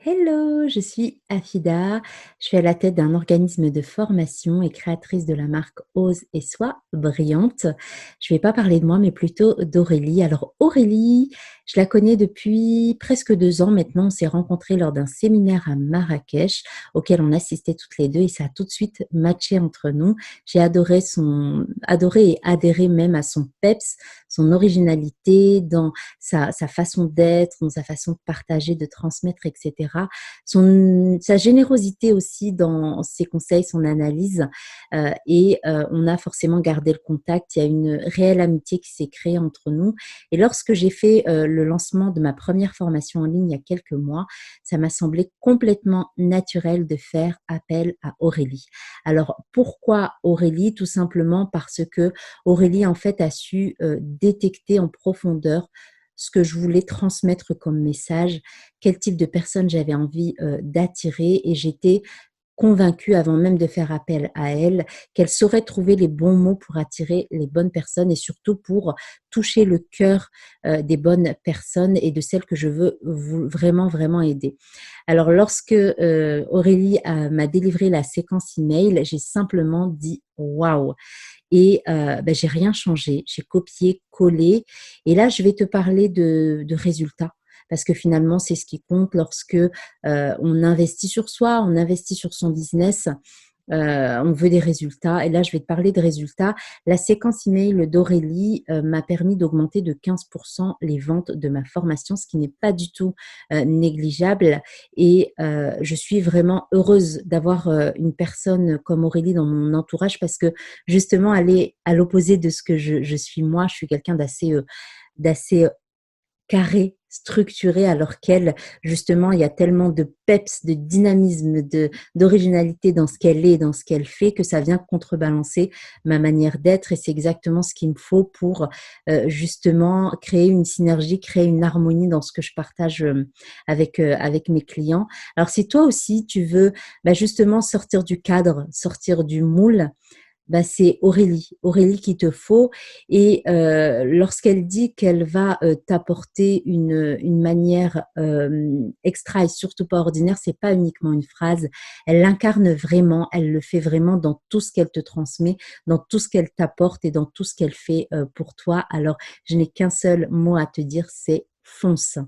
Hello, je suis Afida. Je suis à la tête d'un organisme de formation et créatrice de la marque Ose et Sois brillante. Je vais pas parler de moi, mais plutôt d'Aurélie. Alors Aurélie, je la connais depuis presque 2 ans maintenant. On s'est rencontrés lors d'un séminaire à Marrakech auquel on assistait toutes les deux et ça a tout de suite matché entre nous. J'ai adoré et adhéré même à son peps, son originalité dans sa façon d'être, dans sa façon de partager, de transmettre, etc. Sa générosité aussi dans ses conseils, son analyse. On a forcément gardé le contact. Il y a une réelle amitié qui s'est créée entre nous. Et lorsque j'ai fait le lancement de ma première formation en ligne il y a quelques mois, ça m'a semblé complètement naturel de faire appel à Aurélie. Alors, pourquoi Aurélie? Tout simplement parce que Aurélie, en fait, a su détecter en profondeur ce que je voulais transmettre comme message, quel type de personne j'avais envie d'attirer et j'étais convaincue avant même de faire appel à elle qu'elle saurait trouver les bons mots pour attirer les bonnes personnes et surtout pour toucher le cœur des bonnes personnes et de celles que je veux vraiment, vraiment aider. Alors, lorsque Aurélie m'a délivré la séquence email, j'ai simplement dit waouh, et j'ai rien changé. J'ai copié, collé et là, je vais te parler de résultats parce que finalement, c'est ce qui compte lorsque, on investit sur soi, on investit sur son business. On veut des résultats et là, je vais te parler de résultats. La séquence email d'Aurélie m'a permis d'augmenter de 15% les ventes de ma formation, ce qui n'est pas du tout négligeable. Et je suis vraiment heureuse d'avoir une personne comme Aurélie dans mon entourage parce que justement, elle est à l'opposé de ce que je suis moi. Je suis quelqu'un d'assez carré, structuré, alors qu'elle, justement, il y a tellement de peps, de dynamisme, d'originalité dans ce qu'elle est, dans ce qu'elle fait, que ça vient contrebalancer ma manière d'être. Et c'est exactement ce qu'il me faut pour justement créer une synergie, créer une harmonie dans ce que je partage avec mes clients. Alors, si toi aussi, tu veux justement sortir du cadre, sortir du moule, c'est Aurélie qu'il te faut. Et lorsqu'elle dit qu'elle va t'apporter une manière extra et surtout pas ordinaire, c'est pas uniquement une phrase. Elle l'incarne vraiment, elle le fait vraiment dans tout ce qu'elle te transmet, dans tout ce qu'elle t'apporte et dans tout ce qu'elle fait pour toi. Alors, je n'ai qu'un seul mot à te dire, c'est fonce.